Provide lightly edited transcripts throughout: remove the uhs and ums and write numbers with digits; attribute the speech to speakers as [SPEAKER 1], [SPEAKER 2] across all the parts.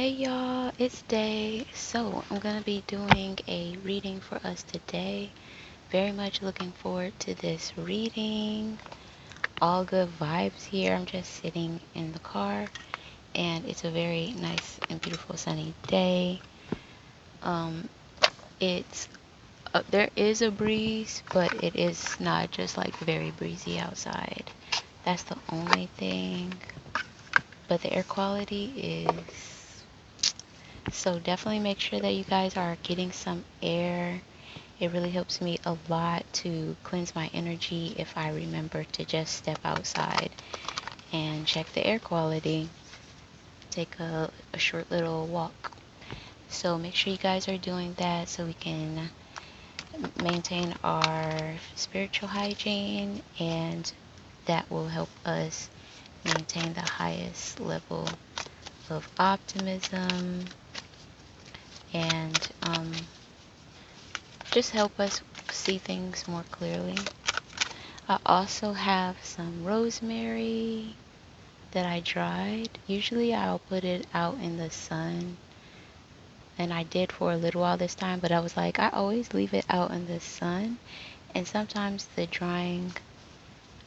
[SPEAKER 1] Hey y'all, it's Day. So I'm gonna be doing a reading for us today. Very much looking forward to this reading. All good vibes here. I'm just sitting in the car and it's a very nice and beautiful sunny day. Um, it's there is a breeze, but it is not just like very breezy outside. That's the only thing. But the air quality is so definitely make sure that you guys are getting some air. It really helps me a lot to cleanse my energy if I remember to just step outside and check the air quality, take a short little walk. So make sure you guys are doing that so we can maintain our spiritual hygiene, and that will help us maintain the highest level of optimism and just help us see things more clearly. I also have some rosemary that I dried. Usually I'll put it out in the sun, and I did for a little while this time, but I was like, I always leave it out in the sun, and sometimes the drying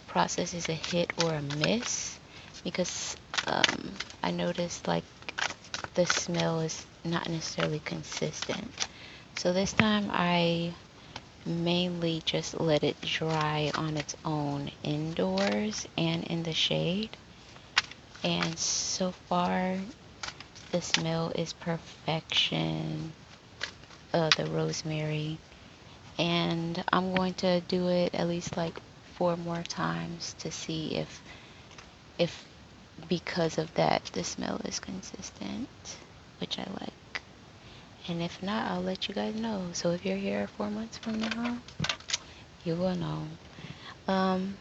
[SPEAKER 1] process is a hit or a miss because I noticed like the smell is not necessarily consistent. So this time I mainly just let it dry on its own indoors and in the shade. And so far, the smell is perfection of the rosemary. And I'm going to do it at least like 4 more times to see if because of that the smell is consistent, which I like. And if not, I'll let you guys know. So if you're here 4 months from now, you will know. Um,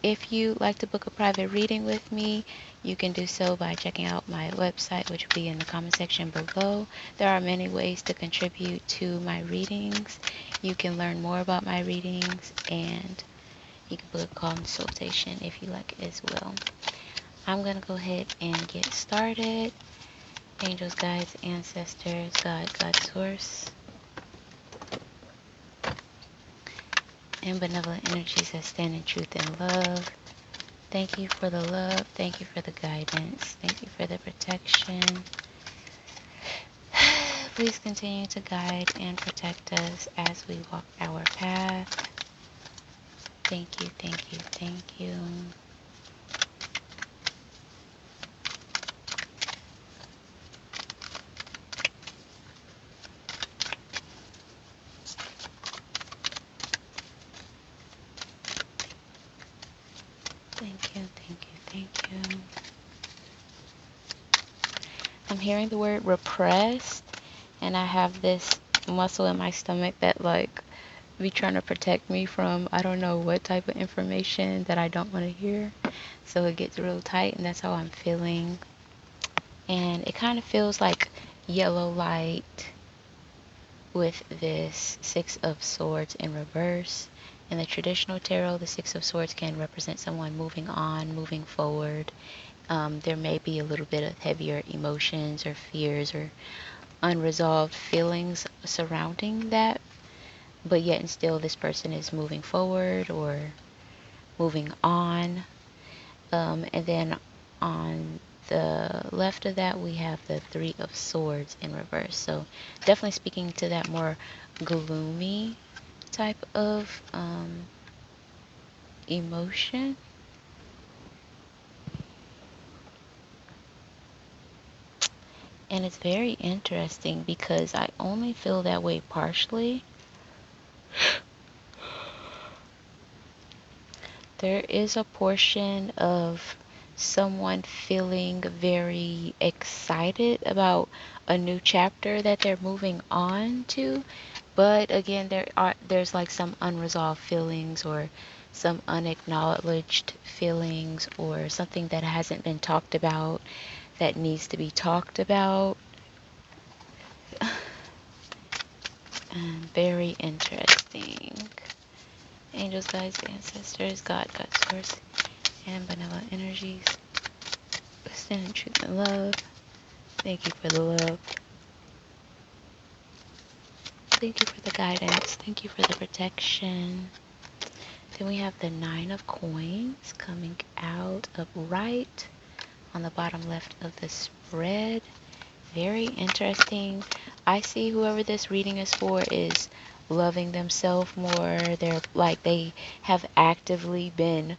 [SPEAKER 1] If you like to book a private reading with me, you can do so by checking out my website, which will be in the comment section below. There are many ways to contribute to my readings. You can learn more about my readings, and you can book a consultation if you like as well. I'm going to go ahead and get started. Angels, guides, ancestors, God, source, and benevolent energies that stand in truth and love. Thank you for the love. Thank you for the guidance. Thank you for the protection. Please continue to guide and protect us as we walk our path. Thank you, thank you, thank you. Thank you, thank you, thank you. I'm hearing the word repressed, and I have this muscle in my stomach that like be trying to protect me from I don't know what type of information that I don't want to hear. So it gets real tight, and that's how I'm feeling. And it kind of feels like yellow light with this Six of Swords in reverse. In the traditional tarot, the Six of Swords can represent someone moving on, moving forward. There may be a little bit of heavier emotions or fears or unresolved feelings surrounding that, but yet and still this person is moving forward or moving on. And then on the left of that, we have the Three of Swords in reverse. So definitely speaking to that more gloomy type of emotion. And it's very interesting because I only feel that way partially. There is a portion of someone feeling very excited about a new chapter that they're moving on to, but again there's like some unresolved feelings or some unacknowledged feelings or something that hasn't been talked about that needs to be talked about. Very interesting. Angels, guides, ancestors, God, source, and benevolent energies, stand in truth and love. Thank you for the love. Thank you for the guidance. Thank you for the protection. Then we have the Nine of Coins coming out upright on the bottom left of the spread. Very interesting. I see whoever this reading is for is loving themselves more. They're like they have actively been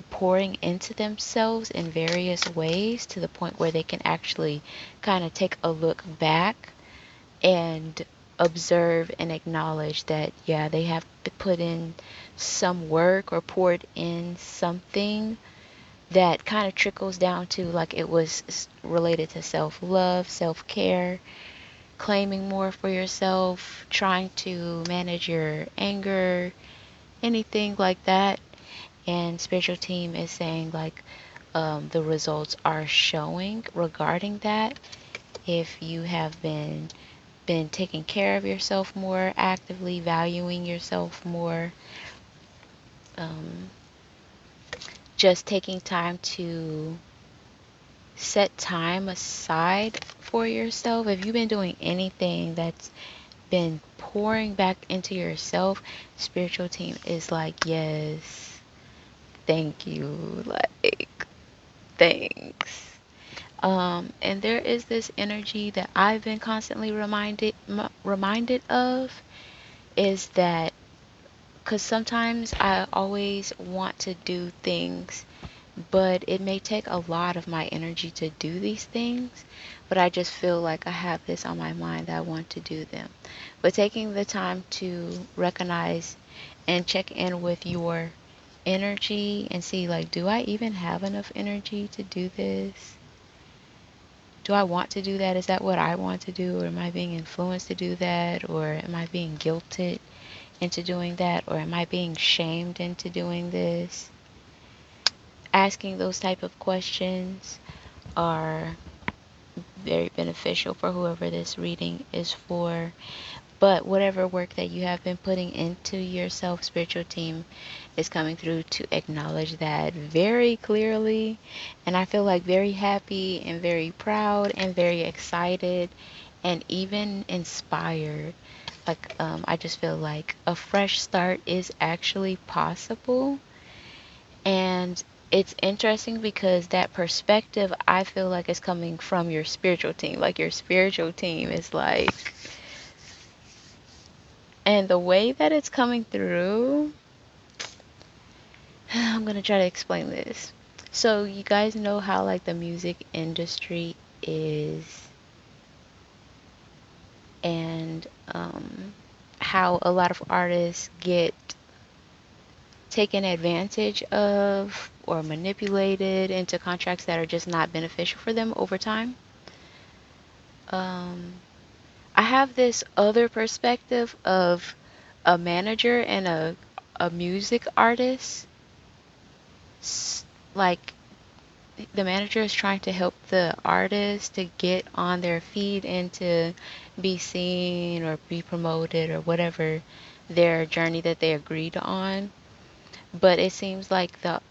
[SPEAKER 1] pouring into themselves in various ways to the point where they can actually kind of take a look back and observe and acknowledge that, yeah, they have put in some work or poured in something that kind of trickles down to like it was related to self-love, self-care, claiming more for yourself, trying to manage your anger, anything like that. And spiritual team is saying like the results are showing regarding that. If you have been taking care of yourself more, actively valuing yourself more, um, just taking time to set time aside for yourself. If you've been doing anything that's been pouring back into yourself, spiritual team is like, yes, thank you, like, thanks. And there is this energy that I've been constantly reminded of is that because sometimes I always want to do things, but it may take a lot of my energy to do these things, but I just feel like I have this on my mind that I want to do them. But taking the time to recognize and check in with your energy and see like, do I even have enough energy to do this? Do I want to do that? Is that what I want to do? Or am I being influenced to do that? Or am I being guilted into doing that? Or am I being shamed into doing this? Asking those type of questions are very beneficial for whoever this reading is for. But whatever work that you have been putting into yourself, spiritual team is coming through to acknowledge that very clearly. And I feel like very happy and very proud and very excited and even inspired. Like, I just feel like a fresh start is actually possible. And it's interesting because that perspective I feel like is coming from your spiritual team. Like your spiritual team is like, and the way that it's coming through, I'm going to try to explain this. So you guys know how like the music industry is and how a lot of artists get taken advantage of or manipulated into contracts that are just not beneficial for them over time. Um, I have this other perspective of a manager and a music artist. Like the manager is trying to help the artist to get on their feet and to be seen or be promoted or whatever their journey that they agreed on. But it seems like the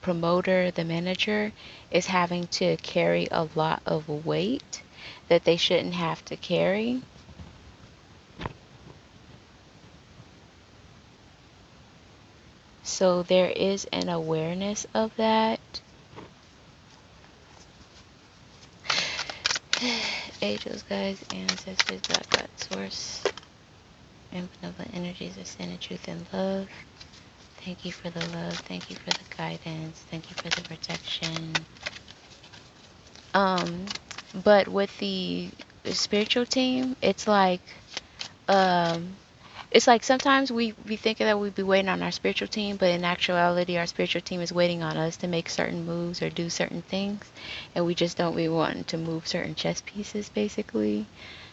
[SPEAKER 1] promoter, the manager, is having to carry a lot of weight that they shouldn't have to carry. So there is an awareness of that. Angels, guides, ancestors, God, source, and benevolent energies of sin and truth and love. Thank you for the love. Thank you for the guidance. Thank you for the protection. Um, but with the spiritual team, um, it's like sometimes we be thinking that we'd be waiting on our spiritual team, but in actuality, our spiritual team is waiting on us to make certain moves or do certain things, and we just don't be wanting to move certain chess pieces, basically.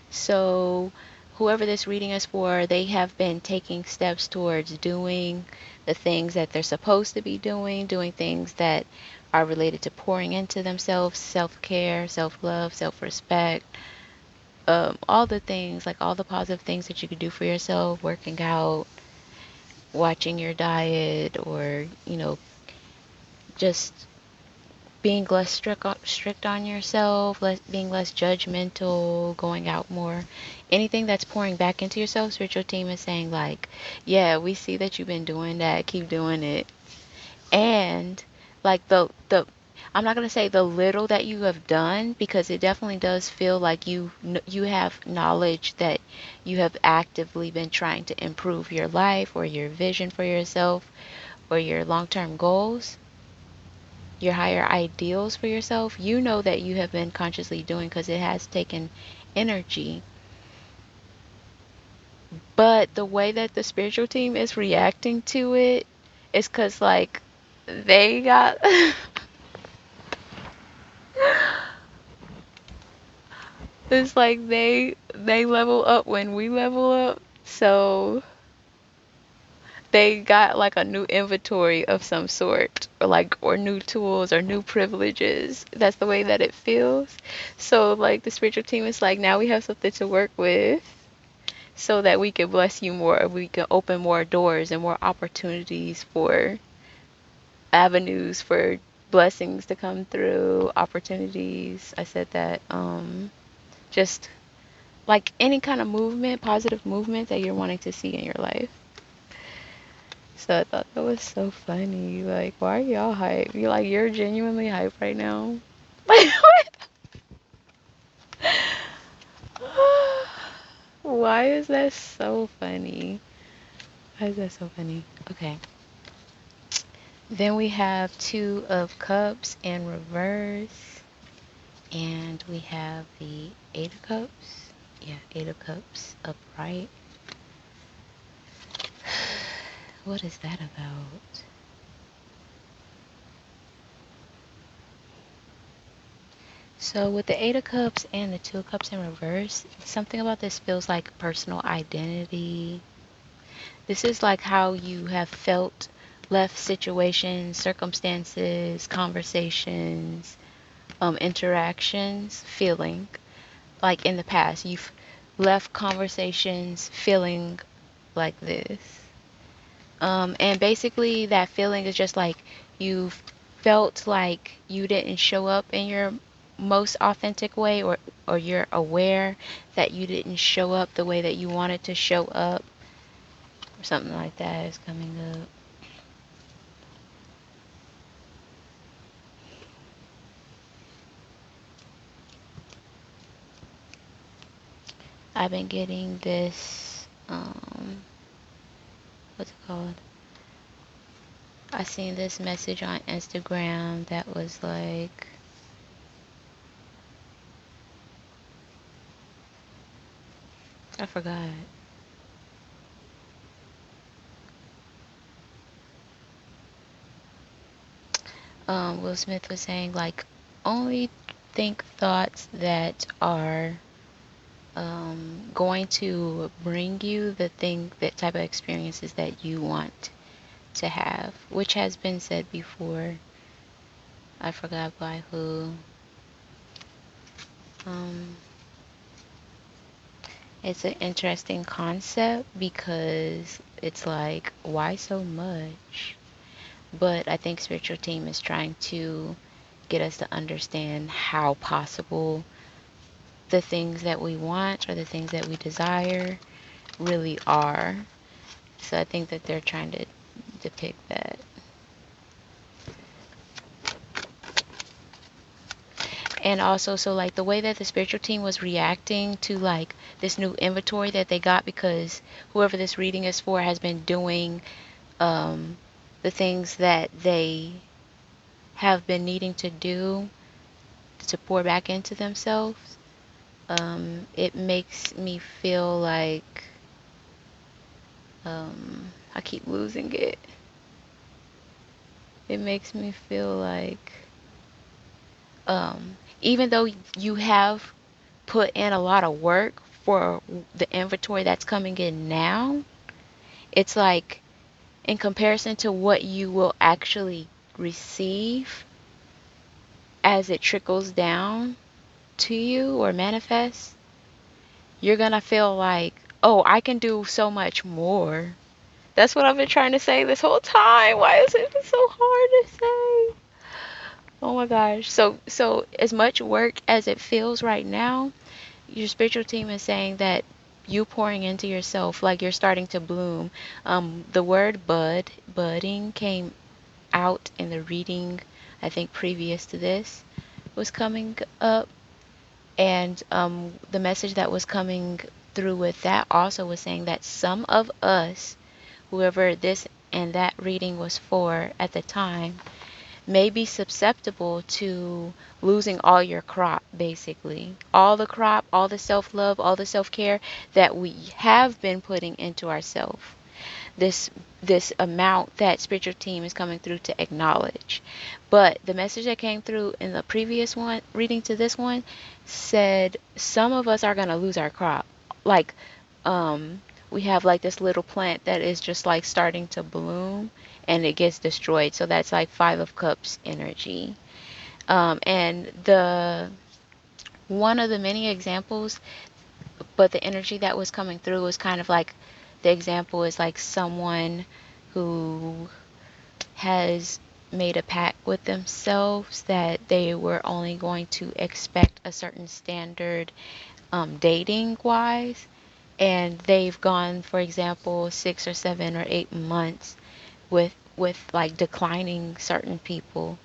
[SPEAKER 1] So, whoever this reading is for, they have been taking steps towards doing the things that they're supposed to be doing things that are related to pouring into themselves, self-care, self-love, self-respect, all the things, like all the positive things that you could do for yourself, working out, watching your diet, or, just being less strict on yourself, being less judgmental, going out more. Anything that's pouring back into yourself, spiritual team is saying like, yeah, we see that you've been doing that. Keep doing it. And like the I'm not going to say the little that you have done, because it definitely does feel like you have knowledge that you have actively been trying to improve your life or your vision for yourself or your long-term goals, your higher ideals for yourself. You know that you have been consciously doing, because it has taken energy. But the way that the spiritual team is reacting to it is because like they got it's like they level up when we level up. So they got like a new inventory of some sort, or like, or new tools or new privileges. That's the way that it feels. So like the spiritual team is like, now we have something to work with so that we can bless you more. We can open more doors and more opportunities for avenues for blessings to come through, opportunities. I said that just like any kind of movement, positive movement that you're wanting to see in your life. So I thought that was so funny. Like, why are y'all hype? You like, you're genuinely hype right now. Like, what? Why is that so funny? Why is that so funny? Okay. Then we have Two of Cups in reverse. And we have the Eight of Cups. Yeah, Eight of Cups upright. What is that about? So with the Eight of Cups and the Two of Cups in reverse, something about this feels like personal identity. This is like how you have felt, left situations, circumstances, conversations, interactions, feeling like in the past. You've left conversations feeling like this. And basically that feeling is just like you felt like you didn't show up in your most authentic way, or you're aware that you didn't show up the way that you wanted to show up, or something like that is coming up. I've been getting this, what's it called? I seen this message on Instagram that was like, I forgot. Will Smith was saying like, only think thoughts that are going to bring you that type of experiences that you want to have, which has been said before. I forgot by who. Um, it's an interesting concept because it's like, why so much? But I think spiritual team is trying to get us to understand how possible the things that we want or the things that we desire really are. So I think that they're trying to depict that. And also, so like the way that the spiritual team was reacting to like this new inventory that they got, because whoever this reading is for has been doing the things that they have been needing to do to pour back into themselves. It makes me feel like I keep losing it. It makes me feel like even though you have put in a lot of work for the inventory that's coming in now, it's like in comparison to what you will actually receive as it trickles down to you or manifests, you're gonna feel like, oh, I can do so much more. That's what I've been trying to say this whole time. Why is it so hard to say? Oh my gosh. So as much work as it feels right now, your spiritual team is saying that you pouring into yourself, like you're starting to bloom. The word budding came out in the reading, I think previous to this was coming up. And the message that was coming through with that also was saying that some of us, whoever this and that reading was for at the time, may be susceptible to losing all your crop, basically. All the crop, all the self love, all the self care that we have been putting into ourselves. This amount that spiritual team is coming through to acknowledge. But the message that came through in the previous one, reading to this one, said some of us are going to lose our crop. Like, we have like this little plant that is just like starting to bloom and it gets destroyed. So that's like Five of Cups energy. And the one of the many examples, but the energy that was coming through was kind of like the example is like someone who has made a pact with themselves that they were only going to expect a certain standard dating wise, and they've gone, for example, 6 or 7 or 8 months with like declining certain people,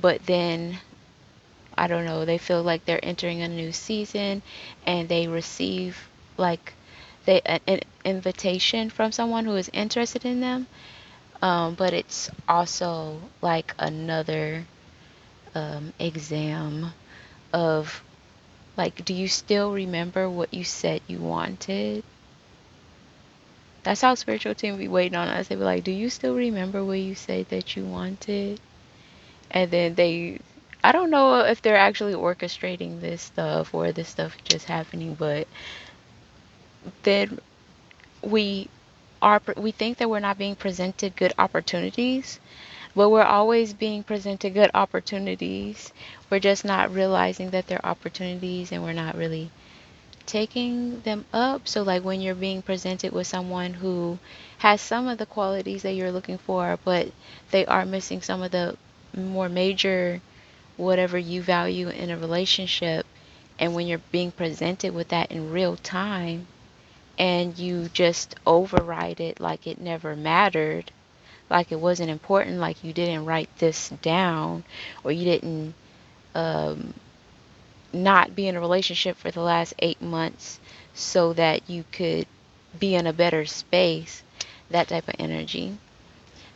[SPEAKER 1] but then I don't know, they feel like they're entering a new season and they receive like an invitation from someone who is interested in them, but it's also like another exam of like, do you still remember what you said you wanted? That's how spiritual team be waiting on us. They be like, do you still remember what you said that you wanted? And then I don't know if they're actually orchestrating this stuff or this stuff just happening, but then we we think that we're not being presented good opportunities, but we're always being presented good opportunities. We're just not realizing that they're opportunities and we're not really taking them up. So like when you're being presented with someone who has some of the qualities that you're looking for, but they are missing some of the more major whatever you value in a relationship, and when you're being presented with that in real time and you just override it like it never mattered, like it wasn't important, like you didn't write this down, or you didn't um, not be in a relationship for the last 8 months so that you could be in a better space, that type of energy.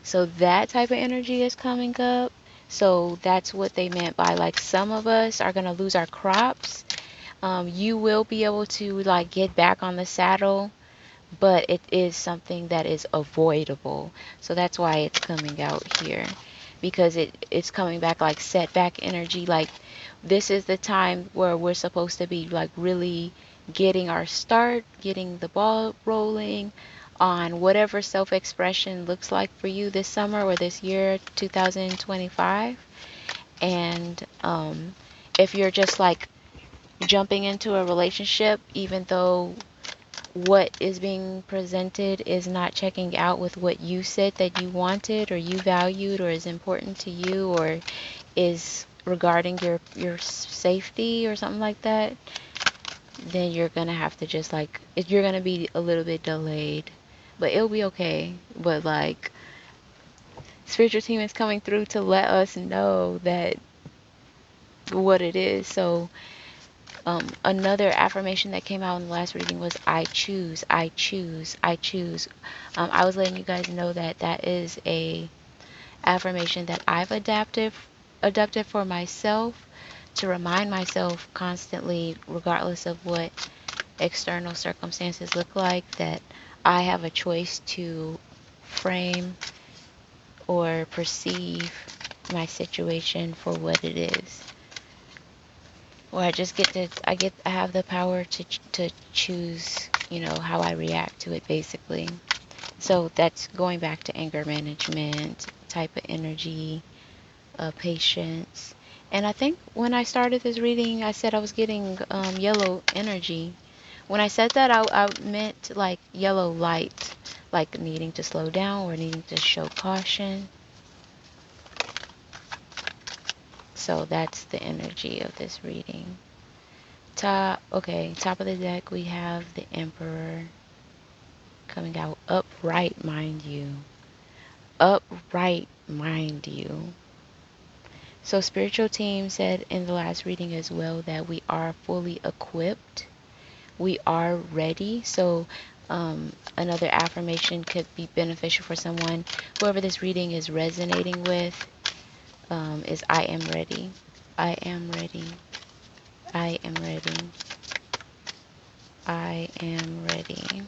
[SPEAKER 1] So that type of energy is coming up. So that's what they meant by like some of us are going to lose our crops. You will be able to like get back on the saddle, but it is something that is avoidable. So that's why it's coming out here, because it's coming back like setback energy. Like this is the time where we're supposed to be like really getting our start, getting the ball rolling on whatever self-expression looks like for you this summer or this year 2025. And if you're just like jumping into a relationship even though what is being presented is not checking out with what you said that you wanted or you valued or is important to you or is regarding your safety or something like that, then you're gonna have to just like you're gonna be a little bit delayed, but it'll be okay. But like spiritual team is coming through to let us know that what it is. So another affirmation that came out in the last reading was I choose, I choose, I choose. I was letting you guys know that that is a affirmation that I've adapted for myself to remind myself constantly, regardless of what external circumstances look like, that I have a choice to frame or perceive my situation for what it is. Or I just get to I have the power to choose, how I react to it basically. So that's going back to anger management, type of energy, patience. And I think when I started this reading, I said I was getting yellow energy. When I said that, I meant like yellow light, like needing to slow down or needing to show caution. So that's the energy of this reading. Top of the deck we have the Emperor coming out upright, mind you. Upright, mind you. So spiritual team said in the last reading as well that we are fully equipped. We are ready. So another affirmation could be beneficial for someone. Whoever this reading is resonating with is I am ready. I am ready. I am ready. I am ready.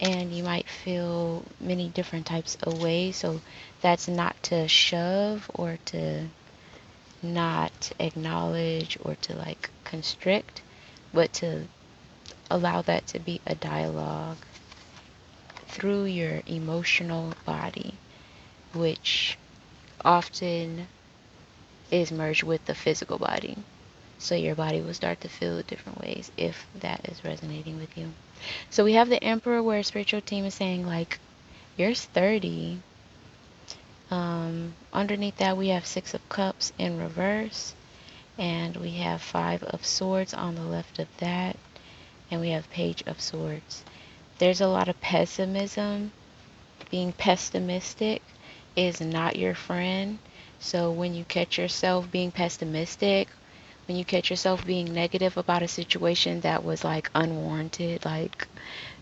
[SPEAKER 1] And you might feel many different types of ways. So that's not to shove or to not acknowledge or to like constrict, but to allow that to be a dialogue through your emotional body, which often is merged with the physical body. So your body will start to feel different ways if that is resonating with you. So we have the Emperor where spiritual team is saying like, you're 30. Underneath that we have Six of Cups in reverse. And we have Five of Swords on the left of that. And we have Page of Swords. There's a lot of pessimism. Being pessimistic is not your friend. So when you catch yourself being pessimistic, when you catch yourself being negative about a situation that was like unwarranted, like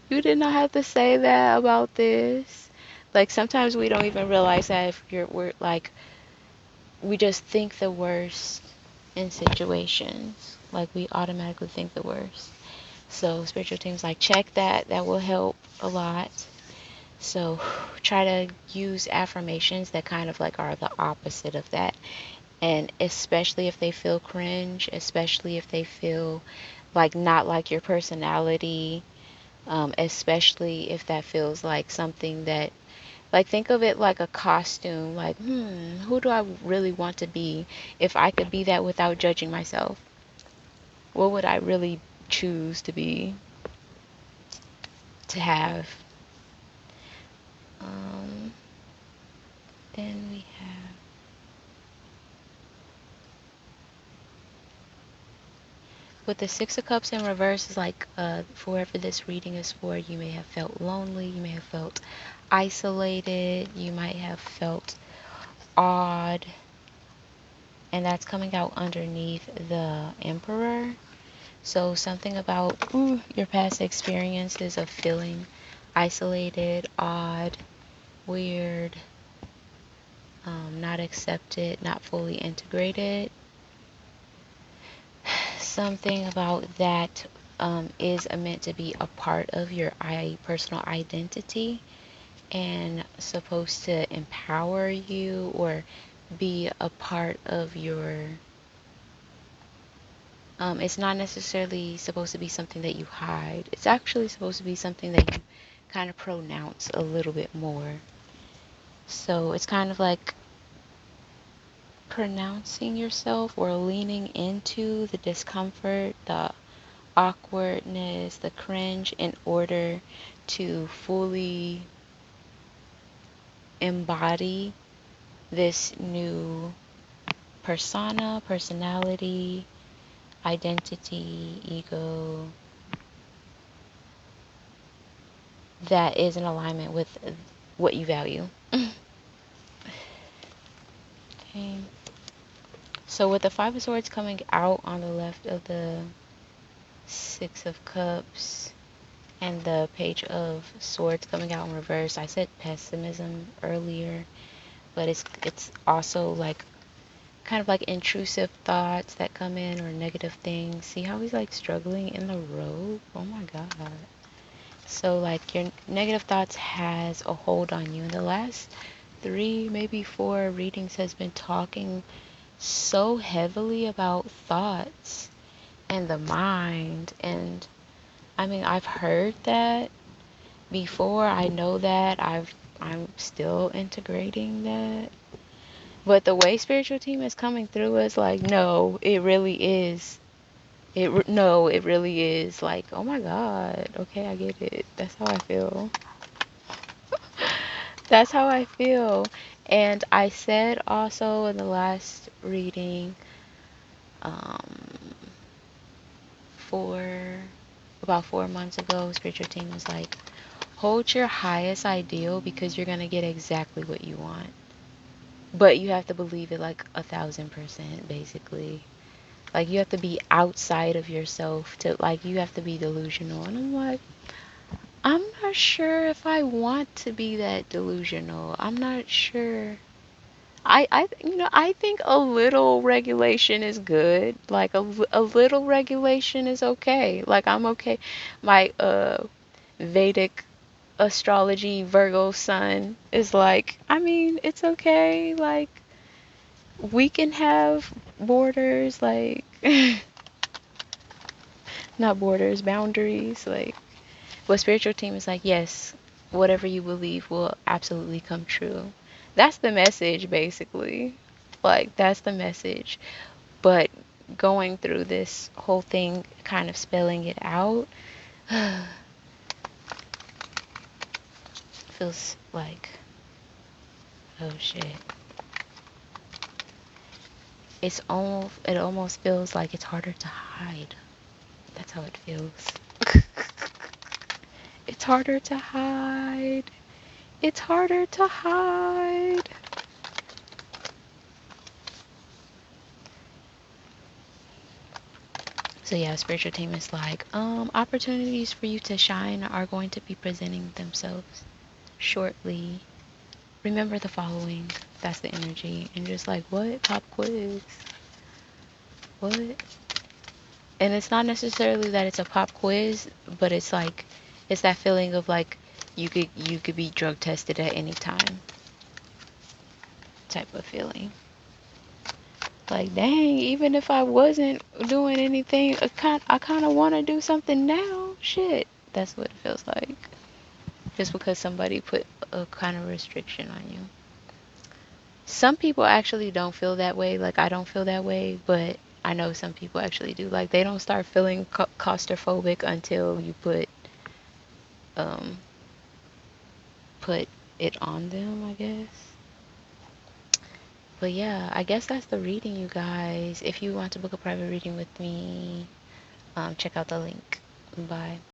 [SPEAKER 1] you did not have to say that about this. Like sometimes we don't even realize that if we're like, we just think the worst in situations. Like we automatically think the worst. So spiritual teams like check that. That will help a lot. So try to use affirmations that kind of like are the opposite of that. And especially if they feel cringe, especially if they feel like not like your personality, especially if that feels like something that, like think of it like a costume, like, who do I really want to be? If I could be that without judging myself, what would I really choose to be, to have? Then we have, with the Six of Cups in reverse, is like for whoever this reading is for, you may have felt lonely, you may have felt isolated, you might have felt odd, and that's coming out underneath the Emperor. So something about your past experiences of feeling isolated, odd, weird, not accepted, not fully integrated. Something about that is meant to be a part of your personal identity and supposed to empower you or be a part of your, it's not necessarily supposed to be something that you hide. It's actually supposed to be something that you kind of pronounce a little bit more. So it's kind of like pronouncing yourself or leaning into the discomfort, the awkwardness, the cringe in order to fully embody this new persona, personality, identity, ego that is in alignment with what you value. Okay. So with the Five of Swords coming out on the left of the Six of Cups and the Page of Swords coming out in reverse, I said pessimism earlier, but it's also like kind of like intrusive thoughts that come in or negative things. See how he's like struggling in the robe? Oh my god. So like your negative thoughts has a hold on you. In the last 3, maybe 4 readings has been talking so heavily about thoughts and the mind. And I mean, I've heard that before. I know that. I'm still integrating that. But the way spiritual team is coming through is like, no, it really is. No, it really is. Like, oh my God. Okay, I get it. That's how I feel. That's how I feel. And I said also in the last reading, um, four, about 4 months ago, spiritual team was like, hold your highest ideal because you're going to get exactly what you want. But you have to believe it like 1,000%, basically. Like, you have to be outside of yourself to, like, you have to be delusional. And I'm like, I'm not sure if I want to be that delusional. I'm not sure. I think a little regulation is good. Like a little regulation is okay. Like I'm okay. My Vedic astrology Virgo sun is like, I mean, it's okay. Like we can have borders, like not borders, boundaries. Like, but spiritual team is like, yes, whatever you believe will absolutely come true. That's the message, basically. Like that's the message. But going through this whole thing, kind of spelling it out, feels like, oh shit. It almost feels like it's harder to hide. That's how it feels. It's harder to hide. It's harder to hide. So yeah, spiritual team is like, opportunities for you to shine are going to be presenting themselves shortly. Remember the following. That's the energy. And just like, what? Pop quiz. What? And it's not necessarily that it's a pop quiz, but it's like, it's that feeling of like you could be drug tested at any time type of feeling. Like, dang, even if I wasn't doing anything, I kind of want to do something now. Shit. That's what it feels like. Just because somebody put a kind of restriction on you. Some people actually don't feel that way. Like, I don't feel that way, but I know some people actually do. Like, they don't start feeling claustrophobic until you um, put it on them, I guess. But yeah, I guess that's the reading, you guys. If you want to book a private reading with me, check out the link. Bye.